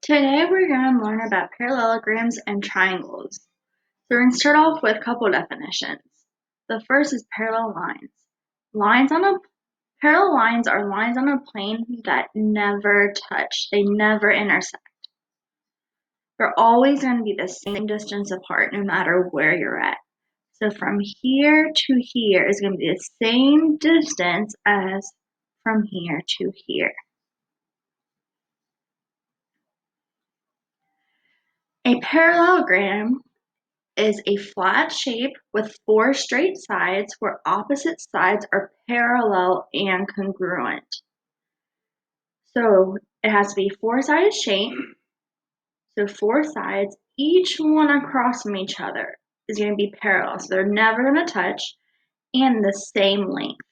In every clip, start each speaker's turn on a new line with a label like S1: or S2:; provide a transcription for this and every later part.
S1: Today we're going to learn about parallelograms and triangles. So we're going to start off with a couple definitions. The first is parallel lines. Parallel lines are lines on a plane that never touch. They never intersect. They're always going to be the same distance apart no matter where you're at. So from here to here is going to be the same distance as from here to here. A parallelogram is a flat shape with four straight sides where opposite sides are parallel and congruent. So it has to be four-sided shape. So four sides, each one across from each other is going to be parallel. So they're never going to touch and the same length.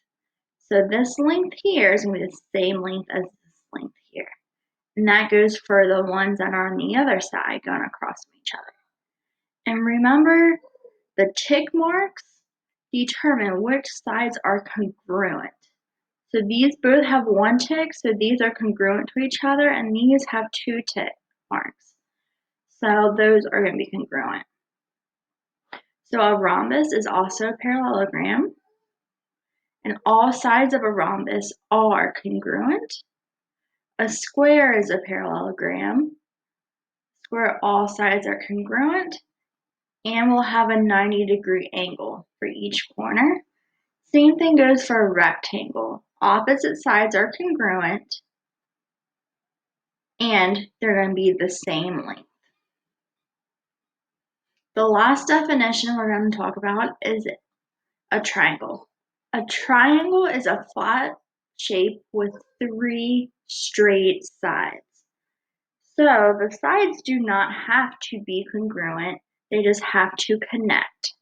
S1: So this length here is going to be the same length as this length here. And that goes for the ones that are on the other side going across from each other. And remember, the tick marks determine which sides are congruent. So these both have one tick, so these are congruent to each other, and these have two tick marks. So those are going to be congruent. So a rhombus is also a parallelogram, and all sides of a rhombus are congruent. A square is a parallelogram. Square, all sides are congruent, and we'll have a 90-degree angle for each corner. Same thing goes for a rectangle. Opposite sides are congruent, and they're going to be the same length. The last definition we're going to talk about is a triangle. A triangle is a flat shape with three straight sides. So the sides do not have to be congruent, they just have to connect.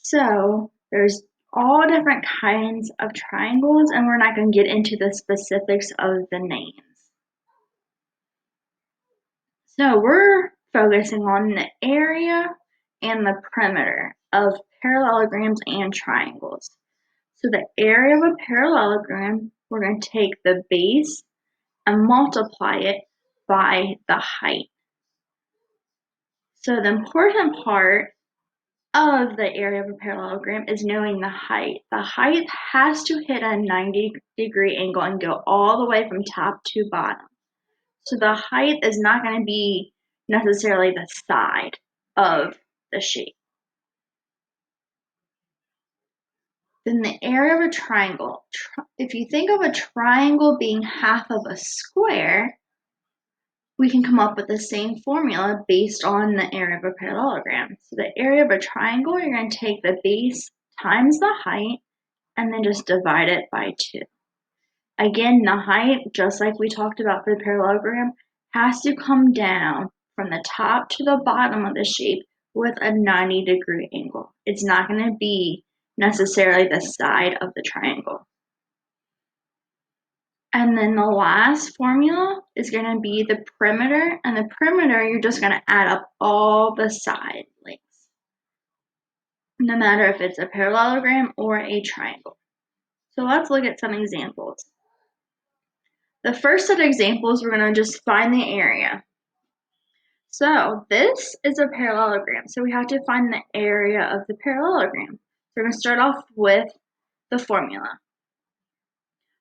S1: So there's all different kinds of triangles, and we're not going to get into the specifics of the names. So we're focusing on the area and the perimeter of parallelograms and triangles. So the area of a parallelogram, we're going to take the base and multiply it by the height. So the important part of the area of a parallelogram is knowing the height. The height has to hit a 90-degree angle and go all the way from top to bottom. So the height is not going to be necessarily the side of the shape. Then the area of a triangle. If you think of a triangle being half of a square, we can come up with the same formula based on the area of a parallelogram. So the area of a triangle, you're going to take the base times the height and then just divide it by 2. Again, the height, just like we talked about for the parallelogram, has to come down from the top to the bottom of the shape with a 90-degree angle. It's not going to be necessarily the side of the triangle. And then the last formula is going to be the perimeter, and the perimeter, you're just going to add up all the side lengths, no matter if it's a parallelogram or a triangle. So let's look at some examples. The first set of examples, we're going to just find the area. So this is a parallelogram, so we have to find the area of the parallelogram. So we're going to start off with the formula.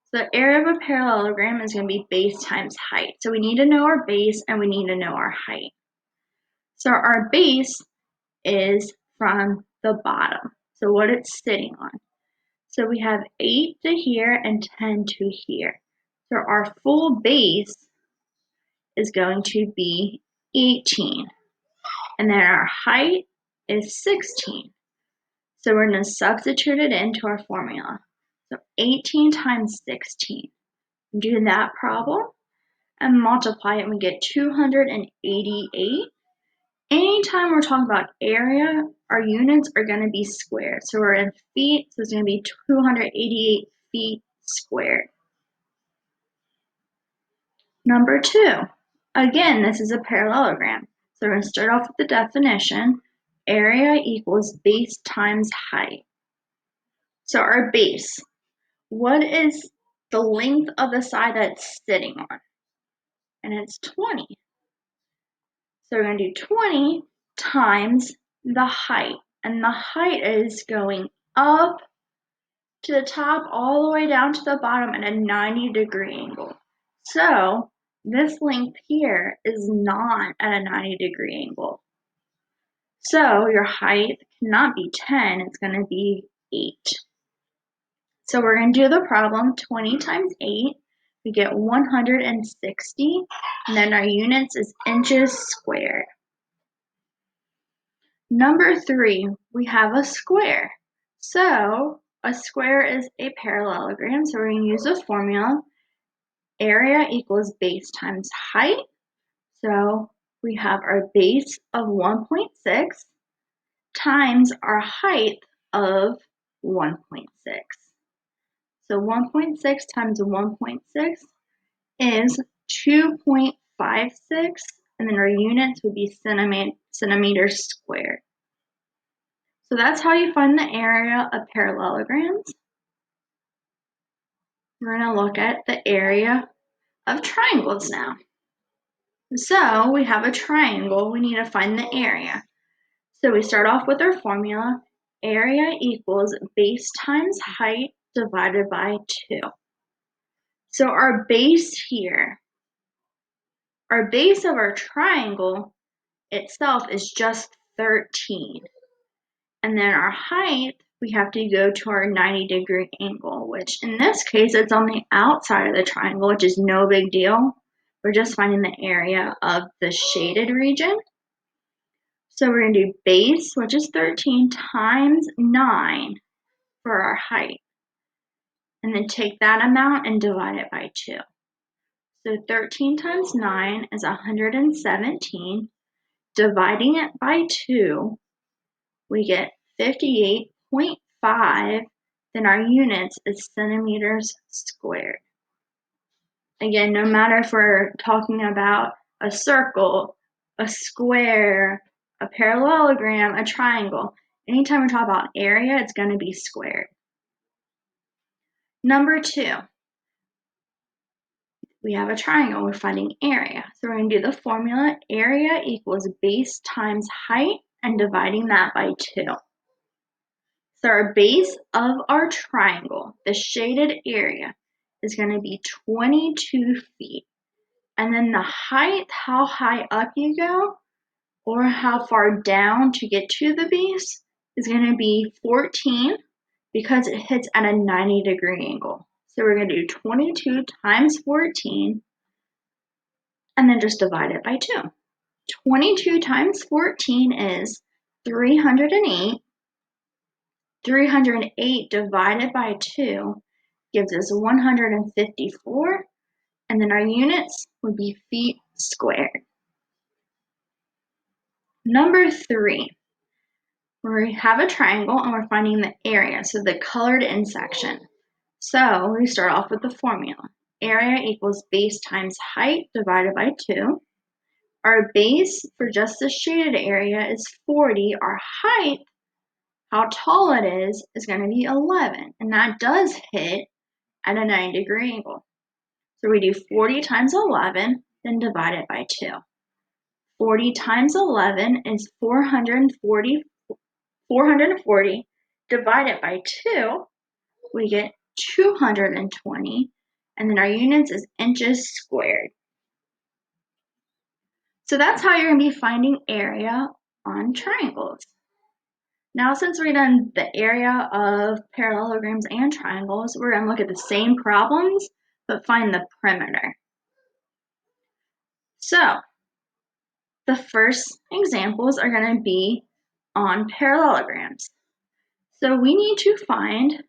S1: So the area of a parallelogram is going to be base times height. So we need to know our base and we need to know our height. So our base is from the bottom, so what it's sitting on. So we have 8 to here and 10 to here. So our full base is going to be 18. And then our height is 16. So we're going to substitute it into our formula. So 18 times 16. Do that problem and multiply it and we get 288. Anytime we're talking about area, our units are going to be squared. So we're in feet, so it's going to be 288 feet squared. Number 2. Again, this is a parallelogram. So we're going to start off with the definition. Area equals base times height. So our base, what is the length of the side that it's sitting on? And it's 20. So we're going to do 20 times the height. And the height is going up to the top all the way down to the bottom at a 90-degree angle. So this length here is not at a 90-degree angle. So your height cannot be 10, it's going to be 8. So we're going to do the problem 20 times 8. We get 160, and then our units is inches squared. Number 3, we have a square. So a square is a parallelogram, so we're going to use the formula area equals base times height. So we have our base of 1.6 times our height of 1.6. So 1.6 times 1.6 is 2.56, and then our units would be centimeters squared. So that's how you find the area of parallelograms. We're going to look at the area of triangles now. So we have a triangle, we need to find the area. So we start off with our formula, area equals base times height divided by 2. So our base here, our base of our triangle itself is just 13. And then our height, we have to go to our 90-degree angle, which in this case, it's on the outside of the triangle, which is no big deal. We're just finding the area of the shaded region. So we're going to do base, which is 13, times 9 for our height. And then take that amount and divide it by 2. So 13 times 9 is 117. Dividing it by 2, we get 58.5. Then our units is centimeters squared. Again, no matter if we're talking about a circle, a square, a parallelogram, a triangle, anytime we talk about area, it's going to be squared. Number 2, we have a triangle, we're finding area. So we're going to do the formula, area equals base times height, and dividing that by 2. So our base of our triangle, the shaded area, is going to be 22 feet. And then the height, how high up you go, or how far down to get to the base, is going to be 14 because it hits at a 90-degree angle. So we're going to do 22 times 14 and then just divide it by 2. 22 times 14 is 308. 308 divided by 2 gives us 154, and then our units would be feet squared. Number 3, we have a triangle and we're finding the area, so the colored in section. So we start off with the formula. Area equals base times height divided by 2. Our base for just the shaded area is 40. Our height, how tall it is going to be 11. And that does hit at a 90-degree angle. So we do 40 times 11, then divide it by 2. 40 times 11 is 440. 440 divided by 2, we get 220, and then our units is inches squared. So that's how you're going to be finding area on triangles. Now, since we've done the area of parallelograms and triangles, we're going to look at the same problems, but find the perimeter. So the first examples are going to be on parallelograms. So we need to find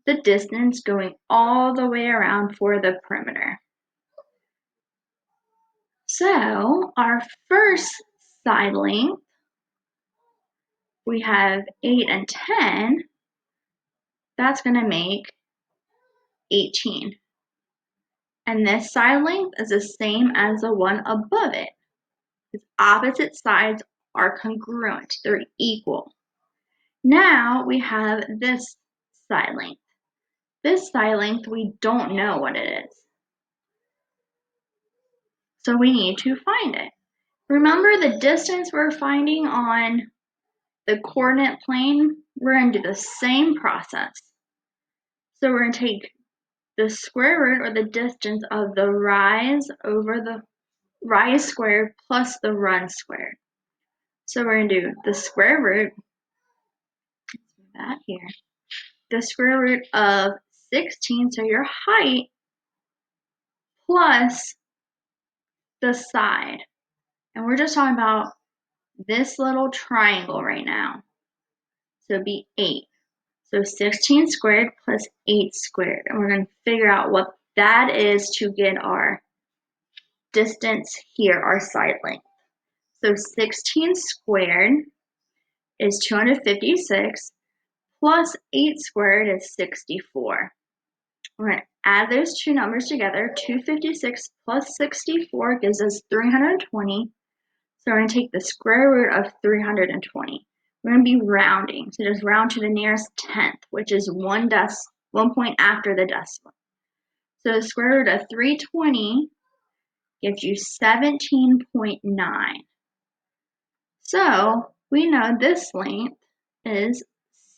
S1: the distance going all the way around for the perimeter. So our first side length, we have 8 and 10. That's going to make 18. And this side length is the same as the one above it. Its opposite sides are congruent. They're equal. Now we have this side length. This side length, we don't know what it is. So we need to find it. Remember the distance we're finding on the coordinate plane? We're going to do the same process. So we're going to take the square root, or the distance of the rise over the rise squared plus the run squared. So we're going to do the square root, that here, the square root of 16, so your height, plus the side. And we're just talking about this little triangle right now. So it'd be 8. So 16 squared plus 8 squared. And we're going to figure out what that is to get our distance here, our side length. So 16 squared is 256, plus 8 squared is 64. We're going to add those two numbers together. 256 plus 64 gives us 320. So we're going to take the square root of 320. We're going to be rounding. So just round to the nearest tenth, which is 1 point after the decimal. So the square root of 320 gives you 17.9. So we know this length is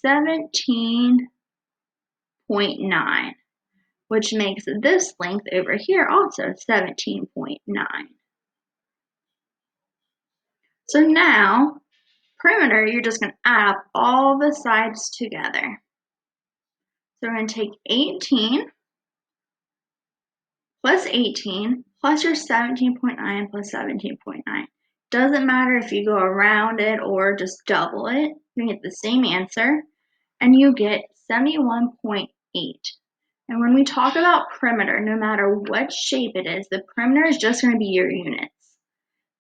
S1: 17.9, which makes this length over here also 17.9. So now, perimeter, you're just going to add up all the sides together. So we're going to take 18 plus 18 plus your 17.9 plus 17.9. Doesn't matter if you go around it or just double it, you get the same answer, and you get 71.8. And when we talk about perimeter, no matter what shape it is, the perimeter is just going to be your units.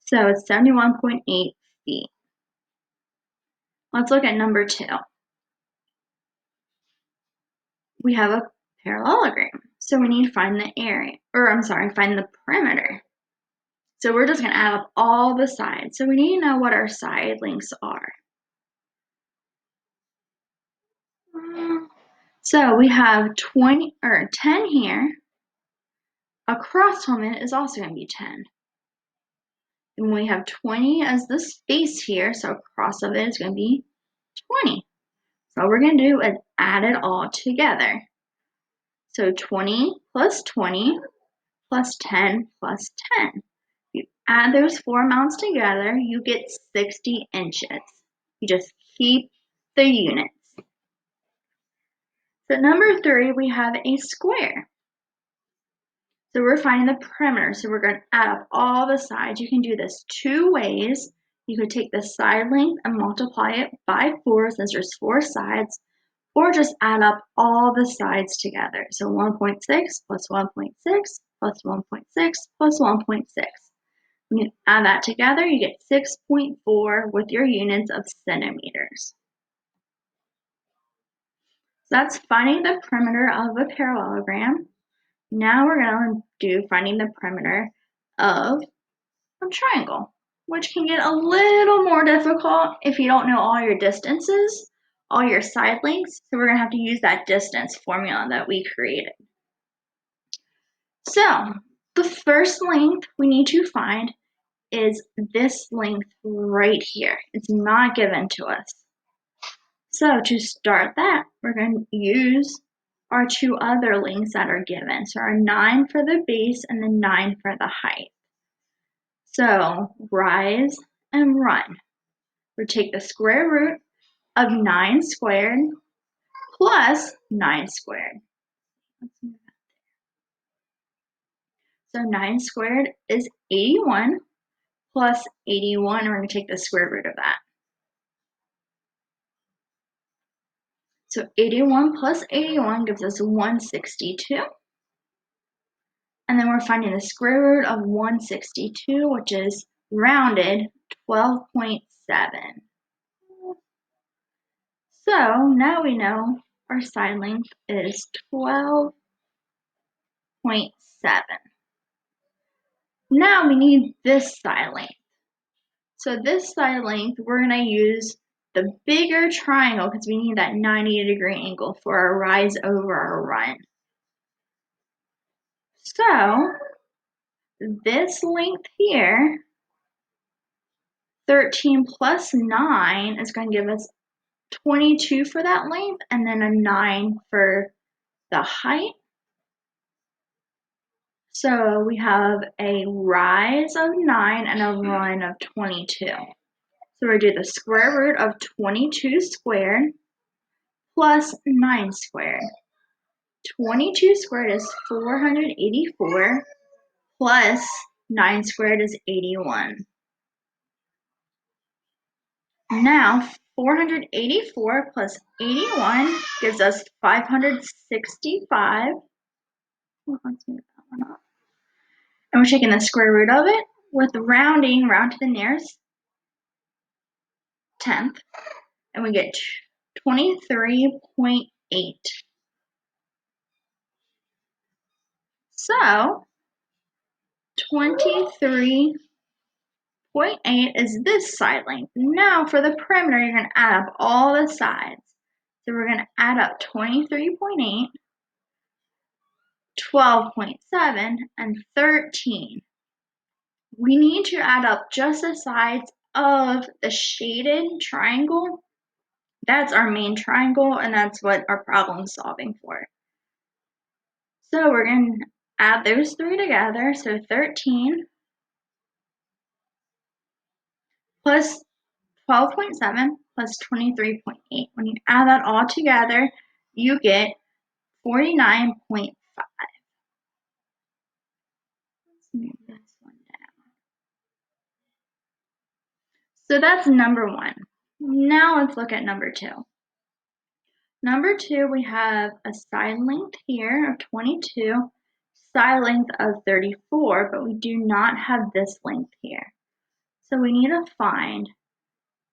S1: So it's 71.8 feet. Let's look at number 2. We have a parallelogram. So we need to find the area, find the perimeter. So we're just going to add up all the sides. So we need to know what our side lengths are. So we have 10 here. Across from it is also going to be 10. And we have 20 as the space here, so across of it is going to be 20. So all we're going to do is add it all together. So 20 plus 20 plus 10 plus 10. You add those four amounts together, you get 60 inches. You just keep the units. So number 3, we have a square. So we're finding the perimeter. So we're going to add up all the sides. You can do this 2 ways. You could take the side length and multiply it by 4 since there's 4 sides, or just add up all the sides together. So 1.6 plus 1.6 plus 1.6 plus 1.6. When you add that together, you get 6.4 with your units of centimeters. So that's finding the perimeter of a parallelogram. Now we're going to do finding the perimeter of a triangle, which can get a little more difficult if you don't know all your distances, all your side lengths. So we're going to have to use that distance formula that we created. So the first length we need to find is this length right here. It's not given to us. So to start that, we're going to use our 2 other lengths that are given. So our 9 for the base and the 9 for the height. So rise and run. We take the square root of 9 squared plus 9 squared. So 9 squared is 81 plus 81. We're going to take the square root of that. So 81 plus 81 gives us 162. And then we're finding the square root of 162, which is rounded 12.7. So now we know our side length is 12.7. Now we need this side length. So this side length, we're going to use the bigger triangle because we need that 90-degree angle for our rise over our run. So this length here 13 plus 9 is going to give us 22 for that length, and then a 9 for the height. So we have a rise of 9 and a run of 22. So we do the square root of 22 squared plus 9 squared. 22 squared is 484 plus 9 squared is 81. Now 484 plus 81 gives us 565. Let's move that one up. And we're taking the square root of it with rounding, round to the nearest tenth, and we get 23.8. So 23.8 is this side length. Now for the perimeter, you're going to add up all the sides. So we're going to add up 23.8, 12.7, and 13. We need to add up just the sides of the shaded triangle. That's our main triangle, and that's what our problem's solving for. So we're going to add those three together. So 13 plus 12.7 plus 23.8. When you add that all together, you get 49.5. Let's move this one down. So that's number one. Now let's look at number two. Number two, we have a side length here of 22, side length of 34, but we do not have this length here. So we need to find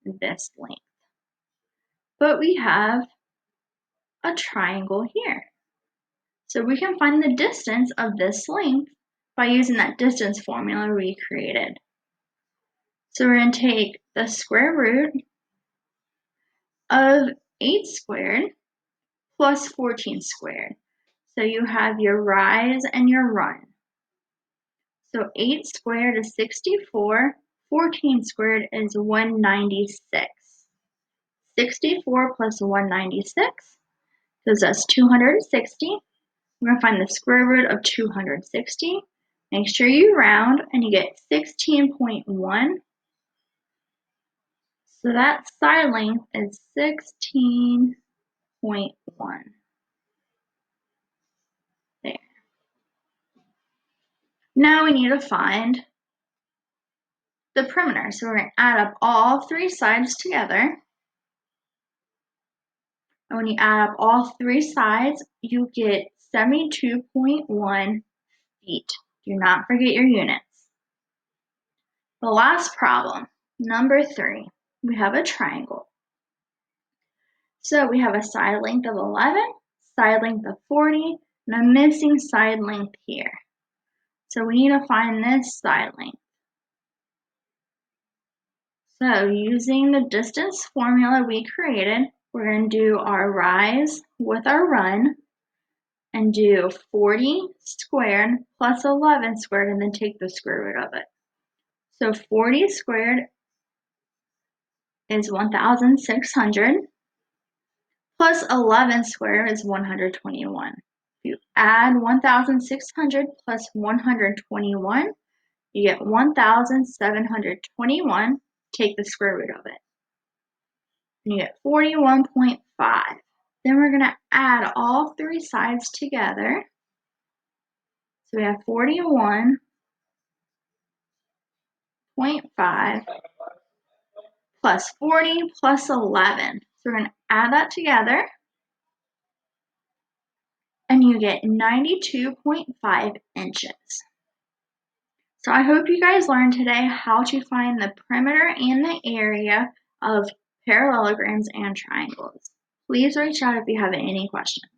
S1: this length. But we have a triangle here. So we can find the distance of this length by using that distance formula we created. So we're going to take the square root of 8 squared plus 14 squared. So you have your rise and your run. So 8 squared is 64, 14 squared is 196. 64 plus 196 gives us 260. We're going to find the square root of 260. Make sure you round and you get 16.1. So that side length is 16.1. There. Now we need to find the perimeter. So we're going to add up all three sides together. And when you add up all three sides, you get 72.1 feet. Do not forget your units. The last problem, number 3, we have a triangle. So we have a side length of 11, side length of 40, and a missing side length here. So we need to find this side length. So using the distance formula we created, we're going to do our rise with our run and do 40 squared plus 11 squared and then take the square root of it. So 40 squared is 1,600 plus 11 squared is 121. If you add 1,600 plus 121, you get 1,721. Take the square root of it. And you get 41.5. Then we're going to add all three sides together. So we have 41.5 plus 40 plus 11. So we're going to add that together. And you get 92.5 inches. So I hope you guys learned today how to find the perimeter and the area of parallelograms and triangles. Please reach out if you have any questions.